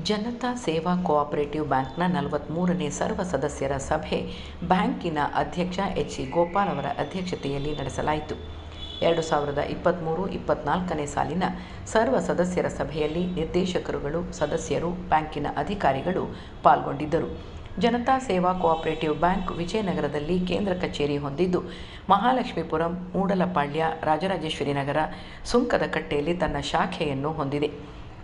ಜನತಾ ಸೇವಾ ಕೋಆಪರೇಟಿವ್ ಬ್ಯಾಂಕ್ನ 43ನೇ ಸರ್ವ ಸದಸ್ಯರ ಸಭೆ ಬ್ಯಾಂಕಿನ ಅಧ್ಯಕ್ಷ ಎಚ್.ಸಿ. ಗೋಪಾಲ್ ಅವರ ಅಧ್ಯಕ್ಷತೆಯಲ್ಲಿ ನಡೆಸಲಾಯಿತು. 2023-24ನೇ ಸಾಲಿನ ಸರ್ವ ಸದಸ್ಯರ ಸಭೆಯಲ್ಲಿ ನಿರ್ದೇಶಕರುಗಳು, ಸದಸ್ಯರು, ಬ್ಯಾಂಕಿನ ಅಧಿಕಾರಿಗಳು ಪಾಲ್ಗೊಂಡಿದ್ದರು. ಜನತಾ ಸೇವಾ ಕೋಆಪರೇಟಿವ್ ಬ್ಯಾಂಕ್ ವಿಜಯನಗರದಲ್ಲಿ ಕೇಂದ್ರ ಕಚೇರಿ ಹೊಂದಿದ್ದು, ಮಹಾಲಕ್ಷ್ಮೀಪುರಂ, ಮೂಡಲಪಾಳ್ಯ, ರಾಜರಾಜೇಶ್ವರಿ ನಗರ, ಸುಂಕದಕಟ್ಟೆಯಲ್ಲಿ ತನ್ನ ಶಾಖೆಯನ್ನು ಹೊಂದಿದೆ.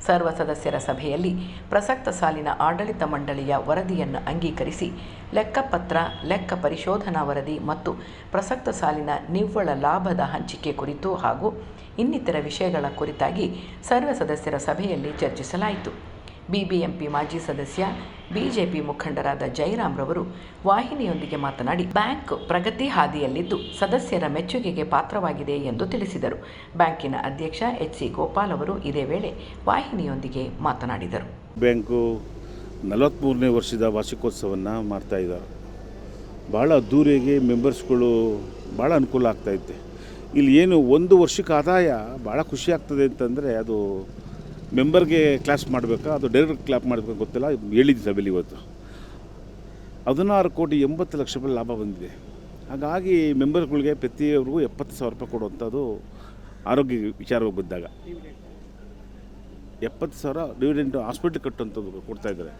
ಸರ್ವ ಸದಸ್ಯರ ಸಭೆಯಲ್ಲಿ ಪ್ರಸಕ್ತ ಸಾಲಿನ ಆಡಳಿತ ಮಂಡಳಿಯ ವರದಿಯನ್ನು ಅಂಗೀಕರಿಸಿ ಲೆಕ್ಕಪತ್ರ, ಲೆಕ್ಕ ಪರಿಶೋಧನಾ ವರದಿ ಮತ್ತು ಪ್ರಸಕ್ತ ಸಾಲಿನ ನಿವ್ವಳ ಲಾಭದ ಹಂಚಿಕೆ ಕುರಿತು ಹಾಗೂ ಇನ್ನಿತರ ವಿಷಯಗಳ ಕುರಿತಾಗಿ ಸರ್ವ ಸದಸ್ಯರ ಸಭೆಯಲ್ಲಿ ಚರ್ಚಿಸಲಾಯಿತು. ಬಿಬಿಎಂಪಿ ಮಾಜಿ ಸದಸ್ಯ, ಬಿಜೆಪಿ ಮುಖಂಡರಾದ ಜಯರಾಮ್ ರವರು ವಾಹಿನಿಯೊಂದಿಗೆ ಮಾತನಾಡಿ, ಬ್ಯಾಂಕ್ ಪ್ರಗತಿ ಹಾದಿಯಲ್ಲಿದ್ದು ಸದಸ್ಯರ ಮೆಚ್ಚುಗೆಗೆ ಪಾತ್ರವಾಗಿದೆ ಎಂದು ತಿಳಿಸಿದರು. ಬ್ಯಾಂಕಿನ ಅಧ್ಯಕ್ಷ ಎಚ್.ಸಿ. ಗೋಪಾಲ್ ಅವರು ಇದೇ ವೇಳೆ ವಾಹಿನಿಯೊಂದಿಗೆ ಮಾತನಾಡಿದರು. ಬ್ಯಾಂಕು 43ನೇ ವರ್ಷದ ವಾರ್ಷಿಕೋತ್ಸವವನ್ನು ಮಾಡ್ತಾ ಇದ್ದಾರೆ. ಭಾಳ ಅದ್ದೂರಿಯಾಗಿ ಮೆಂಬರ್ಸ್ಗಳು ಭಾಳ ಅನುಕೂಲ ಆಗ್ತಾಯಿದೆ. ಇಲ್ಲಿ ಏನು ಒಂದು ವರ್ಷಕ್ಕೆ ಆದಾಯ ಭಾಳ ಖುಷಿ ಆಗ್ತದೆ ಅಂತಂದರೆ ಅದು ಮೆಂಬರ್ಗೆ ಕ್ಲಾಸ್ ಮಾಡಬೇಕಾ ಅದು ಡೈರೆಕ್ಟ್ ಕ್ಲಾಪ್ ಮಾಡಬೇಕು ಗೊತ್ತಿಲ್ಲ. ಹೇಳಿದ್ದು ಸಭೆಯಲ್ಲಿ ಇವತ್ತು 16,80,00,000 ಲಾಭ ಬಂದಿದೆ. ಹಾಗಾಗಿ ಮೆಂಬರ್ಗಳಿಗೆ ಪ್ರತಿಯೊಬ್ಬರಿಗೂ 70,000 ರೂಪಾಯಿ ಕೊಡುವಂಥದ್ದು ಆರೋಗ್ಯ ವಿಚಾರವಾಗಿ ಬಂದಾಗ 70,000 ಡಿವಿಡೆಂಟ್ ಹಾಸ್ಪಿಟ್ಲ್ ಕಟ್ಟುವಂಥದ್ದು ಕೊಡ್ತಾಯಿದ್ದಾರೆ.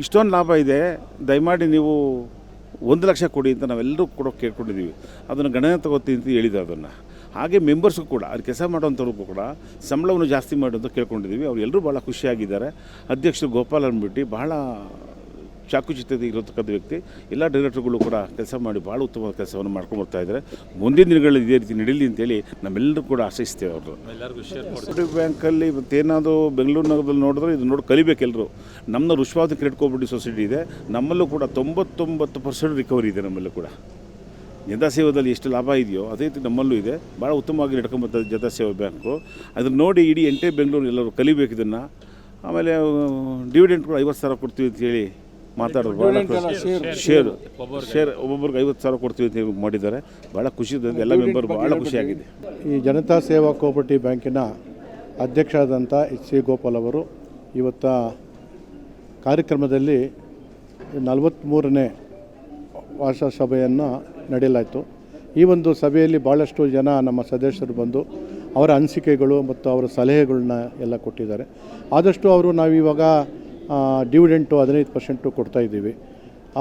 ಇಷ್ಟೊಂದು ಲಾಭ ಇದೆ, ದಯಮಾಡಿ ನೀವು 1 ಲಕ್ಷ ಕೊಡಿ ಅಂತ ನಾವೆಲ್ಲರೂ ಕೂಡ ಕೇಳ್ಕೊಂಡಿದ್ದೀವಿ. ಅದನ್ನು ಗಣನೆ ತಗೋತೀನಿ ಅಂತ ಹೇಳಿದ್ದಾರೆ. ಅದನ್ನು ಹಾಗೆ ಮೆಂಬರ್ಸ್ಗೂ ಕೂಡ ಅದು ಕೆಲಸ ಮಾಡೋವಂಥವ್ರಿಗೂ ಕೂಡ ಸಂಬಳವನ್ನು ಜಾಸ್ತಿ ಮಾಡಿ ಅಂತ ಕೇಳ್ಕೊಂಡಿದ್ದೀವಿ. ಅವ್ರು ಎಲ್ಲರೂ ಭಾಳ ಖುಷಿಯಾಗಿದ್ದಾರೆ. ಅಧ್ಯಕ್ಷರು ಗೋಪಾಲ್ ಅಂದ್ಬಿಟ್ಟು ಭಾಳ ಚಾಕುಚಿತತೆ ಇರತಕ್ಕಂಥ ವ್ಯಕ್ತಿ. ಎಲ್ಲ ಡೈರೆಕ್ಟರ್ಗಳು ಕೂಡ ಕೆಲಸ ಮಾಡಿ ಭಾಳ ಉತ್ತಮವಾದ ಕೆಲಸವನ್ನು ಮಾಡ್ಕೊಂಡು ಬರ್ತಾ ಇದ್ದಾರೆ. ಮುಂದಿನ ದಿನಗಳಲ್ಲಿ ಇದೇ ರೀತಿ ನಡೀಲಿ ಅಂತೇಳಿ ನಮ್ಮೆಲ್ಲರೂ ಕೂಡ ಆಶಿಸ್ತೇವೆ. ಅವರು ಎಲ್ಲರಿಗೂ ಶೇರ್ ಮಾಡಿ. ಬ್ಯಾಂಕಲ್ಲಿ ಇವತ್ತೇನಾದರೂ ಬೆಂಗಳೂರು ನಗರದಲ್ಲಿ ನೋಡಿದ್ರೆ ಇದು ನೋಡಿ ಕಲಿಬೇಕು ಎಲ್ಲರೂ. ನಮ್ಮನ್ನ ಋಷಭಾವತಿ ಕ್ರೆಡಿಟ್ ಕೋಆಪರೇಟಿವ್ ಸೊಸೈಟಿ ಇದೆ. ನಮ್ಮಲ್ಲೂ ಕೂಡ 99% ರಿಕವರಿ ಇದೆ. ನಮ್ಮಲ್ಲೂ ಕೂಡ ಜನತಾ ಸೇವಾದಲ್ಲಿ ಎಷ್ಟು ಲಾಭ ಇದೆಯೋ ಅದೇ ರೀತಿ ನಮ್ಮಲ್ಲೂ ಇದೆ. ಭಾಳ ಉತ್ತಮವಾಗಿ ನಡ್ಕೊಂಬರ್ತದೆ ಜನತಾ ಸೇವಾ ಬ್ಯಾಂಕು. ಅದನ್ನು ನೋಡಿ ಇಡೀ ಬೆಂಗಳೂರು ಎಲ್ಲರೂ ಕಲಿಬೇಕು ಇದನ್ನು. ಆಮೇಲೆ ಡಿವಿಡೆಂಟ್ ಕೂಡ 50,000 ಕೊಡ್ತೀವಿ ಅಂತ ಹೇಳಿ ಮಾತಾಡೋದು. ಭಾಳ ಶೇರ್ ಒಬ್ಬೊಬ್ರಿಗೆ 50,000 ಕೊಡ್ತೀವಿ ಅಂತ ಹೇಳಿ ಮಾಡಿದ್ದಾರೆ. ಭಾಳ ಖುಷಿ ಇದೆ. ಎಲ್ಲ ಮೆಂಬರ್ ಭಾಳ ಖುಷಿಯಾಗಿದೆ. ಈ ಜನತಾ ಸೇವಾ ಕೋಆಪರೇಟಿವ್ ಬ್ಯಾಂಕಿನ ಅಧ್ಯಕ್ಷರಾದಂಥ ಎಚ್.ಸಿ. ಗೋಪಾಲ್ ಅವರು ಇವತ್ತ ಕಾರ್ಯಕ್ರಮದಲ್ಲಿ 43ನೇ ವಾರ್ಷಿಕ ಸಭೆಯನ್ನು ನಡೆಯಲಾಯಿತು. ಈ ಒಂದು ಸಭೆಯಲ್ಲಿ ಭಾಳಷ್ಟು ಜನ ನಮ್ಮ ಸದಸ್ಯರು ಬಂದು ಅವರ ಅನಿಸಿಕೆಗಳು ಮತ್ತು ಅವರ ಸಲಹೆಗಳನ್ನ ಎಲ್ಲ ಕೊಟ್ಟಿದ್ದಾರೆ. ಆದಷ್ಟು ನಾವಿವಾಗ ಡಿವಿಡೆಂಟು 15% ಕೊಡ್ತಾಯಿದ್ದೀವಿ.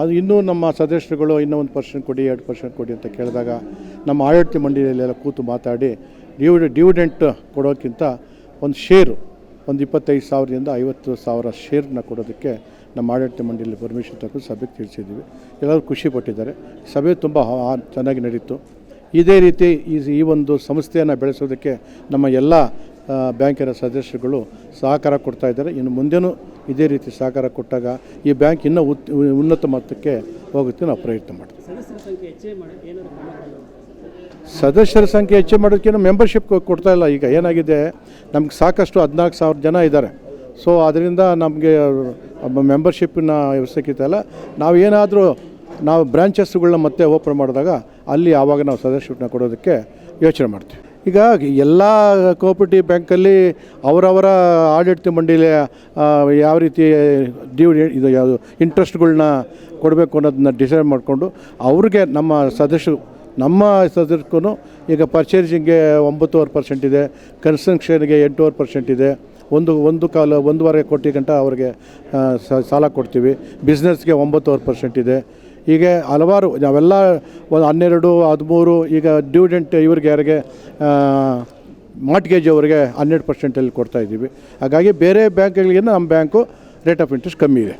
ಅದು ಇನ್ನೂ ನಮ್ಮ ಸದಸ್ಯರುಗಳು ಇನ್ನೂ 1% ಕೊಡಿ, 2% ಕೊಡಿ ಅಂತ ಕೇಳಿದಾಗ ನಮ್ಮ ಆಡಳಿತ ಮಂಡಳಿಯಲ್ಲೆಲ್ಲ ಕೂತು ಮಾತಾಡಿ ಡಿವಿಡೆಂಟ್ ಕೊಡೋಕ್ಕಿಂತ ಒಂದು ಶೇರು ಒಂದು 25,000ದಿಂದ 50,000 ಶೇರ್ನ ಕೊಡೋದಕ್ಕೆ ನಮ್ಮ ಆಡಳಿತ ಮಂಡಳಿಯಲ್ಲಿ ಪರ್ಮಿಷನ್ ತಗೊಂಡು ಸಭೆಗೆ ತಿಳಿಸಿದ್ದೀವಿ. ಎಲ್ಲರೂ ಖುಷಿಪಟ್ಟಿದ್ದಾರೆ. ಸಭೆ ತುಂಬ ಚೆನ್ನಾಗಿ ನಡೀತು. ಇದೇ ರೀತಿ ಈ ಒಂದು ಸಂಸ್ಥೆಯನ್ನು ಬೆಳೆಸೋದಕ್ಕೆ ನಮ್ಮ ಎಲ್ಲ ಬ್ಯಾಂಕಿನ ಸದಸ್ಯರುಗಳು ಸಹಕಾರ ಕೊಡ್ತಾಯಿದ್ದಾರೆ. ಇನ್ನು ಮುಂದೆನೂ ಇದೇ ರೀತಿ ಸಹಕಾರ ಕೊಟ್ಟಾಗ ಈ ಬ್ಯಾಂಕ್ ಇನ್ನೂ ಉನ್ನತ ಮಟ್ಟಕ್ಕೆ ಹೋಗುತ್ತೆ ನಾವು ಪ್ರಯತ್ನ ಮಾಡ್ತೀವಿ. ಸದಸ್ಯರ ಸಂಖ್ಯೆ ಹೆಚ್ಚು ಮಾಡೋದಕ್ಕಿಂತ ಮೆಂಬರ್ಶಿಪ್ ಕೊಡ್ತಾ ಇಲ್ಲ. ಈಗ ಏನಾಗಿದೆ, ನಮ್ಗೆ ಸಾಕಷ್ಟು 14,000 ಜನ ಇದ್ದಾರೆ. ಸೊ ಅದರಿಂದ ನಮಗೆ ಮೆಂಬರ್ಶಿಪ್ಪಿನ ಅವಶ್ಯಕತೆ ಇಲ್ಲ. ನಾವು ಬ್ರಾಂಚಸ್ಗಳನ್ನ ಮತ್ತೆ ಓಪನ್ ಮಾಡಿದಾಗ ಅಲ್ಲಿ ಆವಾಗ ನಾವು ಸದಸ್ಯರನ್ನ ಕೊಡೋದಕ್ಕೆ ಯೋಚನೆ ಮಾಡ್ತೀವಿ. ಈಗ ಎಲ್ಲ ಕೋಆಪರೇಟಿವ್ ಬ್ಯಾಂಕಲ್ಲಿ ಅವರವರ ಆಡಳಿತ ಮಂಡಳಿಯ ಯಾವ ರೀತಿ ಇದು ಯಾವುದು ಇಂಟ್ರೆಸ್ಟ್ಗಳನ್ನ ಕೊಡಬೇಕು ಅನ್ನೋದನ್ನ ಡಿಸೈಡ್ ಮಾಡಿಕೊಂಡು ಅವ್ರಿಗೆ ನಮ್ಮ ಸದಸ್ಯರಿಗೂ ಈಗ ಪರ್ಚೇಸಿಂಗ್ಗೆ 9.5% ಇದೆ, ಕನ್ಸ್ಟ್ರಕ್ಷನ್ಗೆ 8.5% ಇದೆ. 1.25 ಕೋಟಿ ಗಂಟ ಅವ್ರಿಗೆ ಸಾಲ ಕೊಡ್ತೀವಿ. ಬಿಸ್ನೆಸ್ಗೆ 9.5% ಇದೆ. ಹೀಗೆ ಹಲವಾರು ನಾವೆಲ್ಲ 12, 13 ಈಗ ಡಿವಿಡೆಂಟ್ ಯಾರಿಗೆ ಮಾರ್ಟ್ಗೇಜ್ ಅವರಿಗೆ 12% ಕೊಡ್ತಾಯಿದ್ದೀವಿ. ಹಾಗಾಗಿ ಬೇರೆ ಬ್ಯಾಂಕ್ಗಳಿಗಿಂತ ನಮ್ಮ ಬ್ಯಾಂಕು ರೇಟ್ ಆಫ್ ಇಂಟ್ರೆಸ್ಟ್ ಕಮ್ಮಿ ಇದೆ.